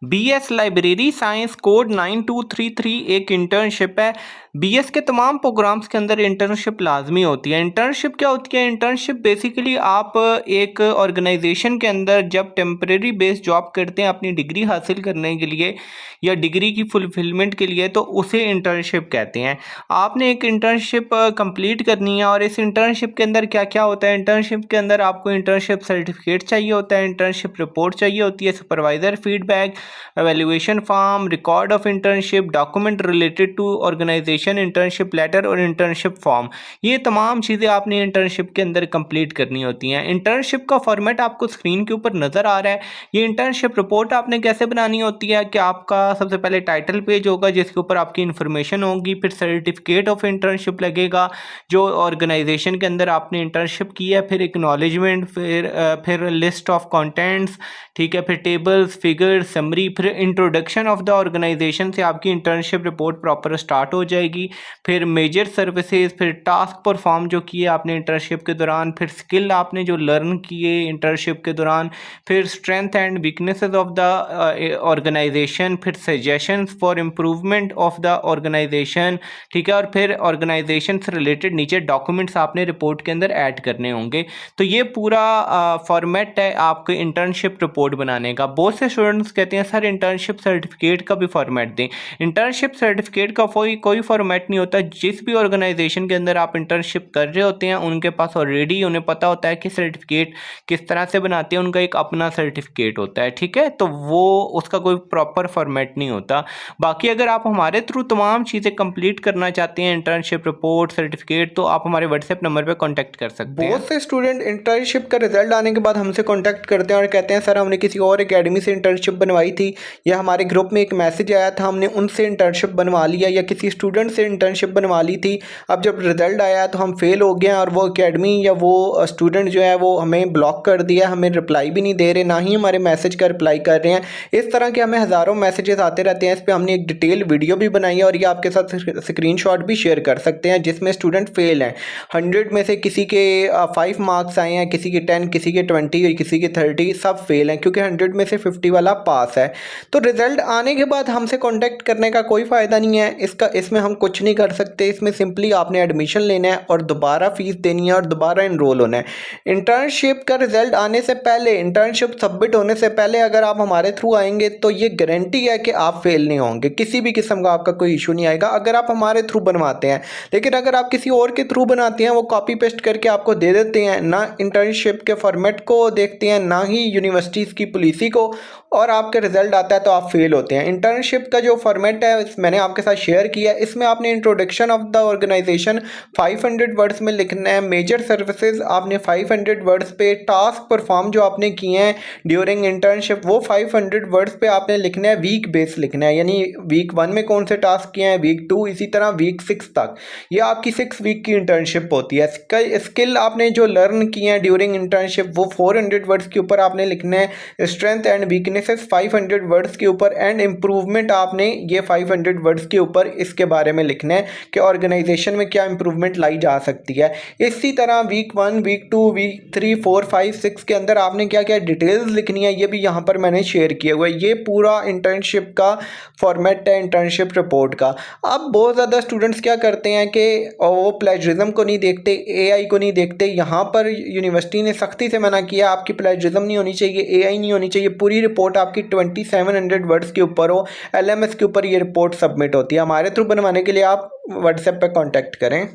BS library science code 9233 एक internship है। BS के तमाम प्रोग्राम्स के अंदर इंटर्नशिप लाजमी होती है। इंटर्नशिप क्या होती है? इंटर्नशिप बेसिकली आप एक ऑर्गेनाइजेशन के अंदर जब टेम्परेरी बेस्ड जॉब करते हैं अपनी डिग्री हासिल करने के लिए या डिग्री की फुलफिलमेंट के लिए, तो उसे इंटर्नशिप कहते हैं। आपने एक इंटर्नशिप कंप्लीट करनी है और इस इंटर्नशिप के अंदर क्या क्या होता है? इंटर्नशिप के अंदर आपको इंटर्नशिप सर्टिफिकेट चाहिए होता है, इंटर्नशिप रिपोर्ट चाहिए होती है, supervisor feedback, evaluation form, record of internship, document related to organisation, internship letter और इंटर्नशिप फॉर्म। ये तमाम चीज़ें आपने इंटर्नशिप के अंदर कंप्लीट करनी होती हैं। इंटर्नशिप का फॉर्मेट आपको स्क्रीन के ऊपर नज़र आ रहा है। ये इंटर्नशिप रिपोर्ट आपने कैसे बनानी होती है कि आपका सबसे पहले टाइटल पेज होगा जिसके ऊपर आपकी इन्फॉर्मेशन होगी, फिर सर्टिफिकेट ऑफ इंटर्नशिप लगेगा जो ऑर्गेनाइजेशन के अंदर आपने इंटर्नशिप की है, फिर एक्नॉलेजमेंट, फिर लिस्ट ऑफ कंटेंट्स, ठीक है, फिर टेबल्स, फिगर्स, समरी, फिर इंट्रोडक्शन ऑफ द ऑर्गेनाइजेशन से आपकी इंटर्नशिप रिपोर्ट प्रॉपर स्टार्ट हो जाएगी। फिर मेजर सर्विसेज, फिर टास्क परफॉर्म जो किए आपने इंटर्नशिप के दौरान, फिर स्किल आपने जो लर्न किए इंटर्नशिप के दौरान, फिर strength and weaknesses of the organisation, फिर suggestions for improvement of the organisation, ठीक है, और फिर ऑर्गेनाइजेशन से रिलेटेड नीचे डॉक्यूमेंट्स आपने रिपोर्ट के अंदर ऐड करने होंगे। तो ये पूरा फॉर्मेट है आपके इंटर्नशिप रिपोर्ट बनाने का। बहुत से स्टूडेंट्स कहते हैं सर इंटर्नशिप सर्टिफिकेट का भी फॉर्मेट दें। इंटर्नशिप सर्टिफिकेट का कोई फॉर्मेट नहीं होता। जिस भी ऑर्गेनाइजेशन के अंदर आप इंटर्नशिप कर रहे होते हैं उनके पास ऑलरेडी उन्हें पता होता है कि सर्टिफिकेट किस तरह से बनाते हैं, उनका एक अपना सर्टिफिकेट होता है, ठीक है, तो वो उसका कोई प्रॉपर फॉर्मेट नहीं होता। बाकी अगर आप हमारे थ्रू तमाम चीज़ें कंप्लीट करना चाहते हैं, इंटर्नशिप रिपोर्ट, सर्टिफिकेट, तो आप हमारे व्हाट्सएप नंबर पर कॉन्टैक्ट कर सकते हैं। बहुत से स्टूडेंट इंटर्नशिप का रिजल्ट आने के बाद हमसे कांटेक्ट करते हैं और कहते हैं सर हमने किसी और एकेडमी से इंटर्नशिप बनवाई थी या हमारे ग्रुप में एक मैसेज आया था हमने उनसे इंटर्नशिप बनवा लिया या किसी स्टूडेंट से इंटर्नशिप बनवा ली थी, अब जब रिजल्ट आया तो हम फेल हो गए और वो एकेडमी या वो स्टूडेंट जो है वो हमें ब्लॉक कर दिया, हमें रिप्लाई भी नहीं दे रहे, ना ही हमारे मैसेज का रिप्लाई कर रहे हैं। इस तरह के हमें हज़ारों मैसेजेस आते रहते हैं। इस पर हमने एक डिटेल वीडियो भी बनाई है और ये आपके साथ स्क्रीनशॉट भी शेयर कर सकते हैं जिसमें स्टूडेंट फेल हैं। 100 में से किसी के 5 मार्क्स आए हैं, किसी के 10, किसी के 20 और किसी के 30, सब फेल हैं क्योंकि 100 में से 50 वाला पास है। तो रिजल्ट आने के बाद हमसे कांटेक्ट करने का कोई फ़ायदा नहीं है। इसमें हम कुछ नहीं कर सकते। इसमें सिंपली आपने एडमिशन लेना है और दोबारा फीस देनी है और दोबारा इनरोल होना है। इंटर्नशिप का रिजल्ट आने से पहले, इंटर्नशिप सबमिट होने से पहले अगर आप हमारे थ्रू आएंगे तो ये गारंटी है कि आप फेल नहीं होंगे, किसी भी किस्म का आपका कोई इशू नहीं आएगा अगर आप हमारे थ्रू बनवाते हैं। लेकिन अगर आप किसी और के थ्रू बनाते हैं वो कॉपी पेस्ट करके आपको दे देते हैं, ना इंटर्नशिप के फॉर्मेट को देखते हैं ना ही यूनिवर्सिटीज़ की पॉलिसी को, और आपका रिजल्ट आता है तो आप फेल होते हैं। इंटर्नशिप का जो फॉर्मेट है मैंने आपके साथ शेयर किया है। इसमें आपने introduction of the organisation 500 words में लिखना है, मेजर सर्विसेज आपने 500 वर्ड्स पे, टास्क परफॉर्म जो आपने किए हैं ड्यूरिंग इंटर्नशिप वो 500 वर्ड्स पे आपने लिखना है, वीक बेस लिखना है, यानी वीक 1 में कौन से टास्क किए हैं, वीक 2, इसी तरह वीक 6 तक। ये आपकी 6 वीक की इंटर्नशिप होती है। स्किल आपने जो लर्न किए हैं ड्यूरिंग इंटर्नशिप वो 400 वर्ड्स के ऊपर आपने लिखना है, स्ट्रेंथ एंड वीकनेसेस 500 वर्ड्स के ऊपर, एंड इम्प्रूवमेंट आपने ये 500 वर्ड्स के ऊपर इसके बारे में लिखना है कि ऑर्गेनाइजेशन में क्या इंप्रूवमेंट लाई जा सकती है। इसी तरह वीक 1, वीक 2, वीक 3, 4, 5, 6 के अंदर आपने क्या क्या डिटेल्स लिखनी है ये भी यहाँ पर मैंने शेयर किया हुआ है। ये पूरा इंटर्नशिप का फॉर्मेट है इंटर्नशिप रिपोर्ट का। अब बहुत ज़्यादा स्टूडेंट्स क्या करते हैं कि वो प्लेजरिज्म को नहीं देखते, एआई को नहीं देखते। यहाँ पर यूनिवर्सिटी ने सख्ती से मना किया आपकी प्लेजरिज्म नहीं होनी चाहिए, एआई नहीं होनी चाहिए, पूरी रिपोर्ट आपकी 2700 वर्ड्स के ऊपर हो, एलएमएस के ऊपर ये रिपोर्ट सबमिट होती है। हमारे थ्रू बनवाने के लिए आप व्हाट्सएप पे कांटेक्ट करें।